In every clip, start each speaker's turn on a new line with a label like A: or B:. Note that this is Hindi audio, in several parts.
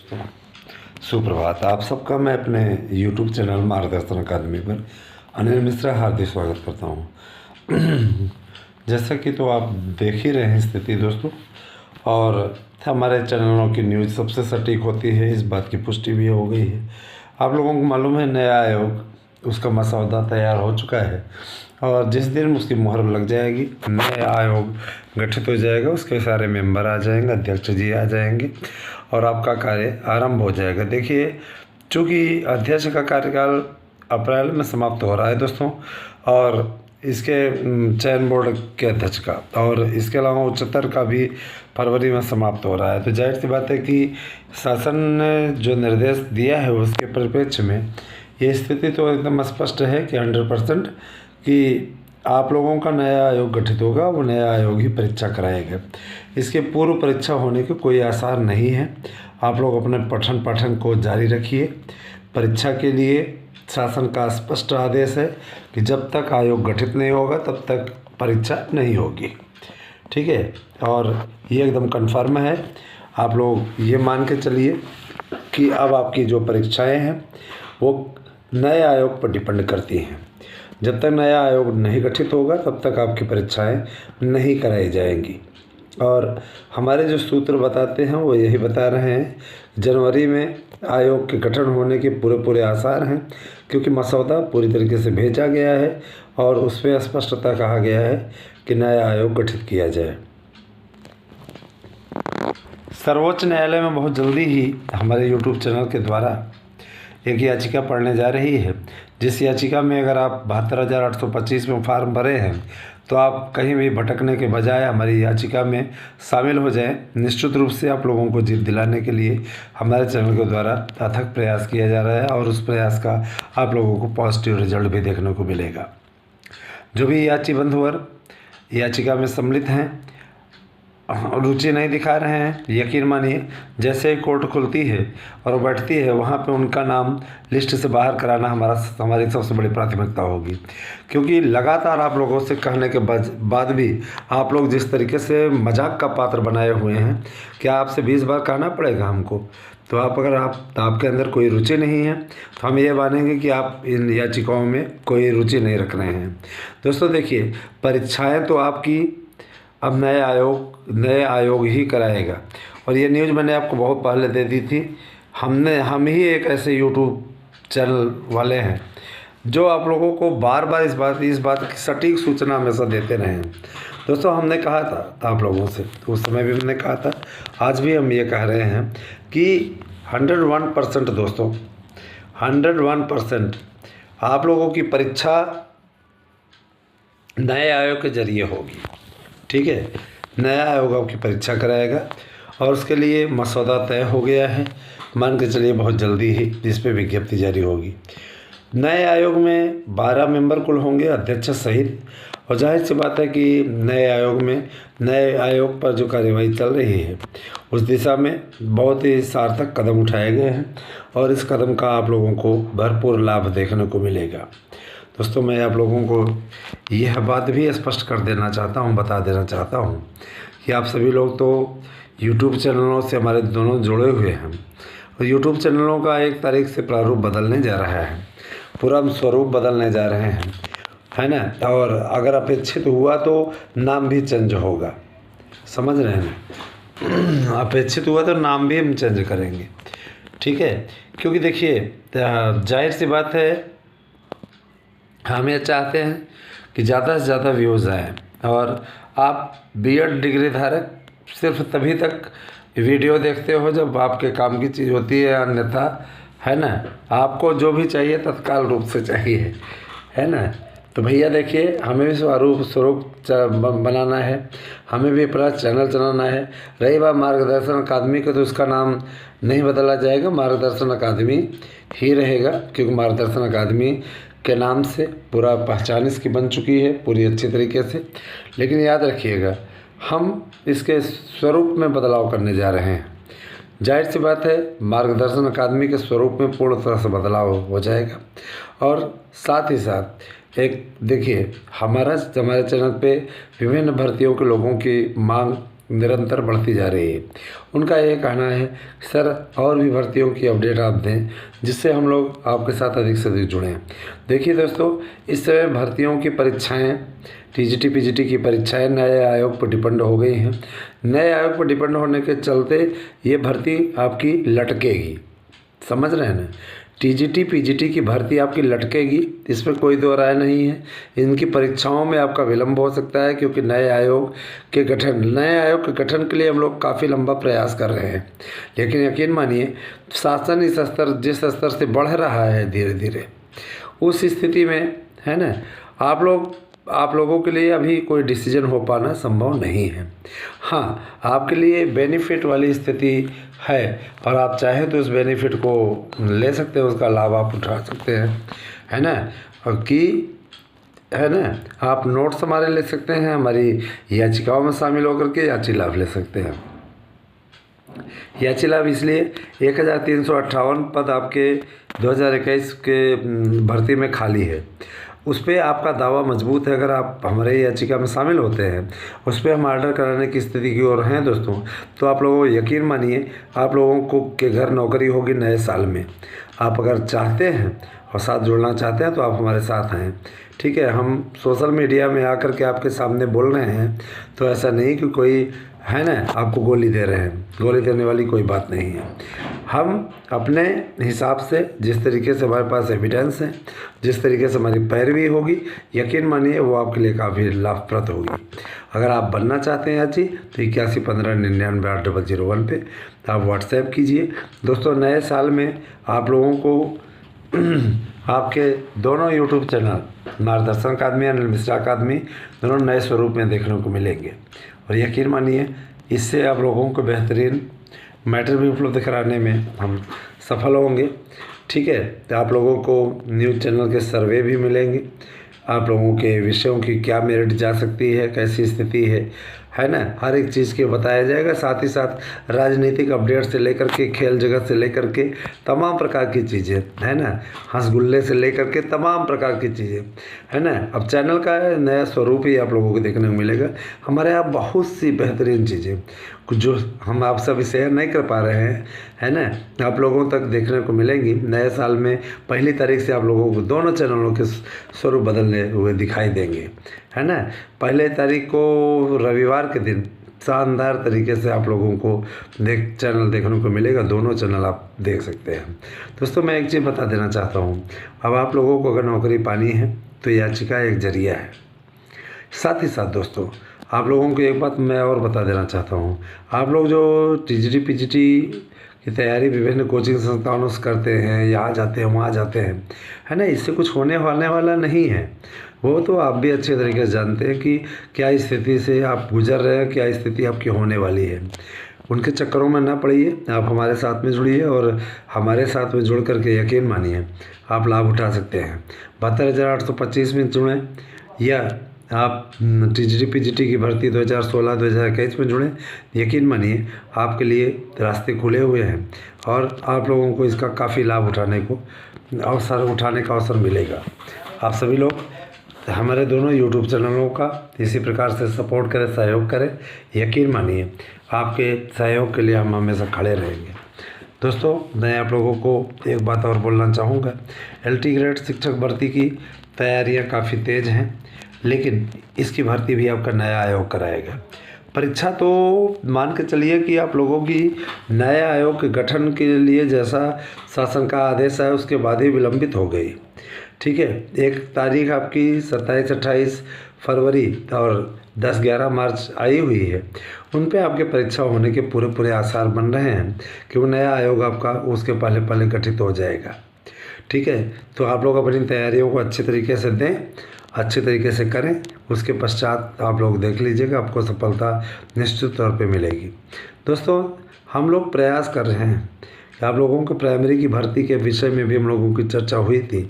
A: सुप्रभात। आप सबका मैं अपने YouTube चैनल मार्गदर्शन अकादमी पर अनिल मिश्रा हार्दिक स्वागत करता हूँ। जैसा कि तो आप देख ही रहे हैं स्थिति दोस्तों, और हमारे चैनलों की न्यूज़ सबसे सटीक होती है, इस बात की पुष्टि भी हो गई है। आप लोगों को मालूम है, नया आयोग उसका मसौदा तैयार हो चुका है और जिस दिन उसकी मुहर लग जाएगी, नया आयोग गठित हो जाएगा, उसके सारे मेंबर आ जाएंगे, अध्यक्ष जी आ जाएंगे और आपका कार्य आरंभ हो जाएगा। देखिए, चूँकि अध्यक्ष का कार्यकाल अप्रैल में समाप्त हो रहा है दोस्तों, और इसके चयन बोर्ड के अध्यक्ष का और इसके अलावा उच्चतर का भी फरवरी में समाप्त हो रहा है। तो जाहिर सी बात है कि शासन ने जो निर्देश दिया है उसके परिप्रेक्ष्य में ये स्थिति तो एकदम स्पष्ट है कि 100% कि आप लोगों का नया आयोग गठित होगा, वो नया आयोग ही परीक्षा कराएगा। इसके पूर्व परीक्षा होने के कोई आसार नहीं है। आप लोग अपने पठन पाठन को जारी रखिए। परीक्षा के लिए शासन का स्पष्ट आदेश है कि जब तक आयोग गठित नहीं होगा तब तक परीक्षा नहीं होगी, ठीक है। और ये एकदम कन्फर्म है। आप लोग ये मान के चलिए कि अब आपकी जो परीक्षाएं हैं वो नए आयोग पर डिपेंड करती हैं। जब तक नया आयोग नहीं गठित होगा तब तक आपकी परीक्षाएं नहीं कराई जाएंगी। और हमारे जो सूत्र बताते हैं वो यही बता रहे हैं, जनवरी में आयोग के गठन होने के पूरे आसार हैं, क्योंकि मसौदा पूरी तरीके से भेजा गया है और उसमें स्पष्टता कहा गया है कि नया आयोग गठित किया जाए। सर्वोच्च न्यायालय में बहुत जल्दी ही हमारे YouTube चैनल के द्वारा एक याचिका पढ़ने जा रही है, जिस याचिका में अगर आप 72,825 में फॉर्म भरे हैं तो आप कहीं भी भटकने के बजाय हमारी याचिका में शामिल हो जाएं। निश्चित रूप से आप लोगों को जीत दिलाने के लिए हमारे चैनल के द्वारा अथक प्रयास किया जा रहा है और उस प्रयास का आप लोगों को पॉजिटिव रिजल्ट भी देखने को मिलेगा। जो भी याची बंधुवर याचिका में सम्मिलित हैं, रुचि नहीं दिखा रहे हैं, यकीन मानिए जैसे ही कोर्ट खुलती है और बैठती है वहाँ पे उनका नाम लिस्ट से बाहर कराना हमारी सबसे बड़ी प्राथमिकता होगी। क्योंकि लगातार आप लोगों से कहने के बाद भी आप लोग जिस तरीके से मजाक का पात्र बनाए हुए हैं, क्या आपसे 20 बार कहना पड़ेगा हमको? तो अगर आपके अंदर कोई रुचि नहीं है तो हम ये मानेंगे कि आप इन याचिकाओं में कोई रुचि नहीं रख रहे हैं। दोस्तों देखिए, परीक्षाएँ तो आपकी अब नए आयोग ही कराएगा, और ये न्यूज़ मैंने आपको बहुत पहले दे दी थी। हम ही एक ऐसे YouTube चैनल वाले हैं जो आप लोगों को बार बार इस बात की सटीक सूचना हमेशा देते रहे हैं। दोस्तों, हमने कहा था आप लोगों से, उस समय भी हमने कहा था, आज भी हम ये कह रहे हैं कि 101% दोस्तों 101% आप लोगों की परीक्षा नए आयोग के जरिए होगी, ठीक है। नया आयोग आपकी परीक्षा कराएगा और उसके लिए मसौदा तय हो गया है। मान के चलिए बहुत जल्दी ही इस पर विज्ञप्ति जारी होगी। नए आयोग में 12 मेंबर कुल होंगे, अध्यक्ष सहित। और जाहिर सी बात है कि नए आयोग पर जो कार्यवाही चल रही है उस दिशा में बहुत ही सार्थक कदम उठाए गए हैं और इस कदम का आप लोगों को भरपूर लाभ देखने को मिलेगा। दोस्तों, मैं आप लोगों को यह बात भी स्पष्ट कर देना चाहता हूँ, बता देना चाहता हूँ कि आप सभी लोग तो YouTube चैनलों से हमारे दोनों जुड़े हुए हैं और YouTube चैनलों का 1 तारीख से प्रारूप बदलने जा रहा है, पूरा स्वरूप बदलने जा रहे हैं, है ना। और अगर अपेक्षित हुआ तो नाम भी चेंज होगा, समझ रहे हैं। अपेक्षित हुआ तो नाम भी हम चेंज करेंगे, ठीक है। क्योंकि देखिए, जाहिर सी बात है, हम ये चाहते हैं कि ज़्यादा से ज़्यादा व्यूज़ आए और आप B.Ed डिग्री धारक सिर्फ तभी तक वीडियो देखते हो जब आपके काम की चीज़ होती है, अन्यथा, है ना, आपको जो भी चाहिए तत्काल रूप से चाहिए, है ना। तो भैया देखिए, हमें भी स्वरूप बनाना है, हमें भी अपना चैनल चलाना है। रही बात मार्गदर्शन अकादमी का, तो उसका नाम नहीं बदला जाएगा, मार्गदर्शन अकादमी ही रहेगा, क्योंकि मार्गदर्शन अकादमी के नाम से पूरा पहचान इसकी बन चुकी है पूरी अच्छी तरीके से। लेकिन याद रखिएगा, हम इसके स्वरूप में बदलाव करने जा रहे हैं। जाहिर सी बात है, मार्गदर्शन अकादमी के स्वरूप में पूर्ण तरह से बदलाव हो जाएगा। और साथ ही साथ एक देखिए, हमारे चैनल पे विभिन्न भर्तियों के लोगों की मांग निरंतर बढ़ती जा रही है। उनका ये कहना है सर और भी भर्तियों की अपडेट आप दें जिससे हम लोग आपके साथ अधिक से अधिक जुड़ें। देखिए दोस्तों, इस समय भर्तियों की परीक्षाएं, टीजीटी पीजीटी की परीक्षाएं नए आयोग पर डिपेंड हो गई हैं। नए आयोग पर डिपेंड होने के चलते ये भर्ती आपकी लटकेगी, समझ रहे हैं ना। टीजीटी पीजीटी की भर्ती आपकी लटकेगी, इसमें कोई दो राय नहीं है। इनकी परीक्षाओं में आपका विलम्ब हो सकता है क्योंकि नए आयोग के गठन के लिए हम लोग काफ़ी लंबा प्रयास कर रहे हैं। लेकिन यकीन मानिए, शासन जिस स्तर से बढ़ रहा है धीरे धीरे, उस स्थिति में है ना, आप लोगों के लिए अभी कोई डिसीजन हो पाना संभव नहीं है। हाँ, आपके लिए बेनिफिट वाली स्थिति है और आप चाहें तो उस बेनिफिट को ले सकते हैं, उसका लाभ आप उठा सकते हैं, है ना। है ना, आप नोट्स हमारे ले सकते हैं, हमारी याचिकाओं में शामिल होकर के याची लाभ ले सकते हैं। याची लाभ इसलिए 1358 पद आपके 2021 के भर्ती में खाली है। उस पर आपका दावा मजबूत है। अगर आप हमारे याचिका में शामिल होते हैं, उस पर हम ऑर्डर कराने की स्थिति की ओर हैं दोस्तों, तो आप लोगों को यकीन मानिए, आप लोगों को के घर नौकरी होगी नए साल में। आप अगर चाहते हैं और साथ जुड़ना चाहते हैं तो आप हमारे साथ हैं, ठीक है। हम सोशल मीडिया में आकर के आपके सामने बोल रहे हैं तो ऐसा नहीं कि कोई है ना आपको गोली दे रहे हैं, गोली देने वाली कोई बात नहीं है। हम अपने हिसाब से, जिस तरीके से हमारे पास एविडेंस है, जिस तरीके से हमारी पैरवी होगी, यकीन मानिए वो आपके लिए काफ़ी लाभप्रद होगी। अगर आप बनना चाहते हैं याची तो 8115998001 पे आप व्हाट्सएप कीजिए। दोस्तों, नए साल में आप लोगों को आपके दोनों यूट्यूब चैनल मार्गदर्शन अकादमी, अनिल मिश्रा अकादमी, दोनों नए स्वरूप में देखने को मिलेंगे और यकीन मानिए इससे आप लोगों को बेहतरीन मैटर भी उपलब्ध कराने में हम सफल होंगे, ठीक है। तो आप लोगों को न्यूज़ चैनल के सर्वे भी मिलेंगे, आप लोगों के विषयों की क्या मेरिट जा सकती है, कैसी स्थिति है ना, हर एक चीज़ के बताया जाएगा। साथ ही साथ राजनीतिक अपडेट से लेकर के, खेल जगत से लेकर के तमाम प्रकार की चीज़ें, है ना, हंसगुल्ले से लेकर के तमाम प्रकार की चीज़ें, है ना। अब चैनल का नया स्वरूप ही आप लोगों को देखने को मिलेगा। हमारे यहाँ बहुत सी बेहतरीन चीज़ें कुछ जो हम आप सब शेयर नहीं कर पा रहे हैं, है ना, आप लोगों तक देखने को मिलेंगी। नए साल में 1 तारीख से आप लोगों को दोनों चैनलों के स्वरूप बदलने हुए दिखाई देंगे, है ना। 1 तारीख को रविवार के दिन शानदार तरीके से आप लोगों को चैनल देखने को मिलेगा, दोनों चैनल आप देख सकते हैं। दोस्तों, मैं एक चीज़ बता देना चाहता हूँ, अब आप लोगों को अगर नौकरी पानी है तो याचिका एक जरिया है। साथ ही साथ दोस्तों, आप लोगों को एक बात मैं और बता देना चाहता हूँ, आप लोग जो टीजीटी पीजीटी की तैयारी विभिन्न कोचिंग संस्थानों से करते हैं, यहाँ जाते हैं वहाँ जाते हैं, है ना, इससे कुछ होने वाला नहीं है। वो तो आप भी अच्छे तरीके से जानते हैं कि क्या स्थिति से आप गुजर रहे हैं, क्या स्थिति आपकी होने वाली है। उनके चक्करों में ना पड़िए, आप हमारे साथ में जुड़िए और हमारे साथ में जुड़ करके यकीन मानिए आप लाभ उठा सकते हैं। 72,825 में जुड़ें या आप टीजीटी पीजीटी की भर्ती 2016-2021 में जुड़ें, यकीन मानिए आपके लिए रास्ते खुले हुए हैं और आप लोगों को इसका काफ़ी लाभ उठाने का अवसर मिलेगा। आप सभी लोग हमारे दोनों यूट्यूब चैनलों का इसी प्रकार से सपोर्ट करें, सहयोग करें। यकीन मानिए आपके सहयोग के लिए हम हमेशा खड़े रहेंगे। दोस्तों, मैं आप लोगों को एक बात और बोलना चाहूँगा, LT ग्रेड शिक्षक भर्ती की तैयारियाँ काफ़ी तेज़ हैं, लेकिन इसकी भर्ती भी आपका नया आयोग कराएगा। परीक्षा तो मान के चलिए कि आप लोगों की नए आयोग के गठन के लिए जैसा शासन का आदेश है उसके बाद ही विलंबित हो गई, ठीक है। एक तारीख आपकी 27-28 फरवरी और 10-11 मार्च आई हुई है, उन पे आपके परीक्षा होने के पूरे आसार बन रहे हैं कि वो नया आयोग आपका उसके पहले गठित हो जाएगा, ठीक है। तो आप लोग अपनी तैयारियों को अच्छे तरीके से दें, अच्छे तरीके से करें, उसके पश्चात आप लोग देख लीजिएगा आपको सफलता निश्चित तौर पे मिलेगी। दोस्तों, हम लोग प्रयास कर रहे हैं कि आप लोगों को प्राइमरी की भर्ती के विषय में भी हम लोगों की चर्चा हुई थी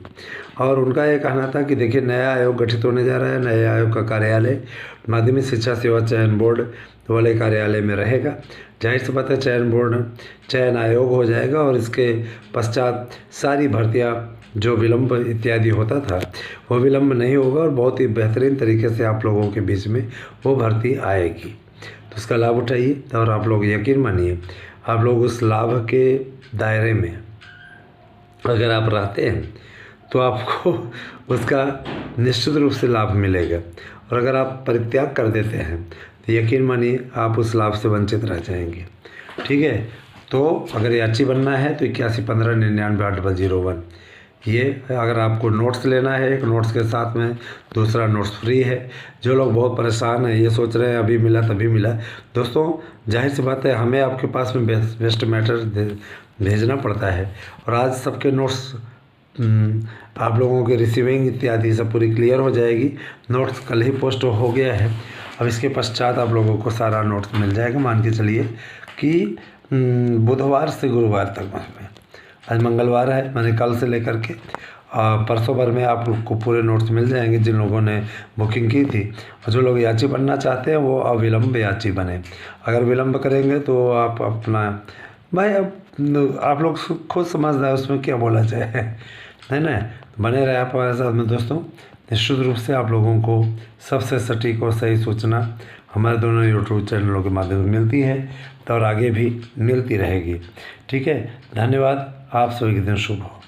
A: और उनका ये कहना था कि देखिए नया आयोग गठित होने जा रहा है, नए आयोग का कार्यालय माध्यमिक शिक्षा सेवा चयन बोर्ड वाले कार्यालय में रहेगा। जाहिर सी बात है चयन आयोग हो जाएगा और इसके पश्चात सारी भर्तियाँ जो विलंब इत्यादि होता था वो विलंब नहीं होगा और बहुत ही बेहतरीन तरीके से आप लोगों के बीच में वो भर्ती आएगी। तो उसका लाभ उठाइए और आप लोग यकीन मानिए आप लोग उस लाभ के दायरे में अगर आप रहते हैं तो आपको उसका निश्चित रूप से लाभ मिलेगा। और अगर आप परित्याग कर देते हैं तो यकीन मानिए आप उस लाभ से वंचित रह जाएंगे। ठीक है, तो अगर याची बनना है तो 8115998101 ये अगर आपको नोट्स लेना है, एक नोट्स के साथ में दूसरा नोट्स फ्री है। जो लोग बहुत परेशान हैं, ये सोच रहे हैं अभी मिला तभी मिला, दोस्तों जाहिर सी बात है हमें आपके पास में बेस्ट मैटर भेजना पड़ता है। और आज सबके नोट्स आप लोगों की रिसीविंग इत्यादि सब पूरी क्लियर हो जाएगी। नोट्स कल ही पोस्ट हो गया है, अब इसके पश्चात आप लोगों को सारा नोट्स मिल जाएगा। मान के चलिए कि बुधवार से गुरुवार तक में, आज मंगलवार है, मैंने कल से लेकर के परसों भर में आप लोग को पूरे नोट्स मिल जाएंगे जिन लोगों ने बुकिंग की थी। और जो लोग याची बनना चाहते हैं वो अविलंब याची बने। अगर विलंब करेंगे तो आप अपना भाई अब आप लोग खुद समझदार, उसमें क्या बोला जाए, है ना। बने रहे आप हमारे साथ में दोस्तों। निश्चित रूप से आप लोगों को सबसे सटीक और सही सूचना हमारे दोनों यूट्यूब चैनलों के माध्यम से मिलती है और आगे भी मिलती रहेगी। ठीक है, धन्यवाद। आप सभी के दिन शुभ हो।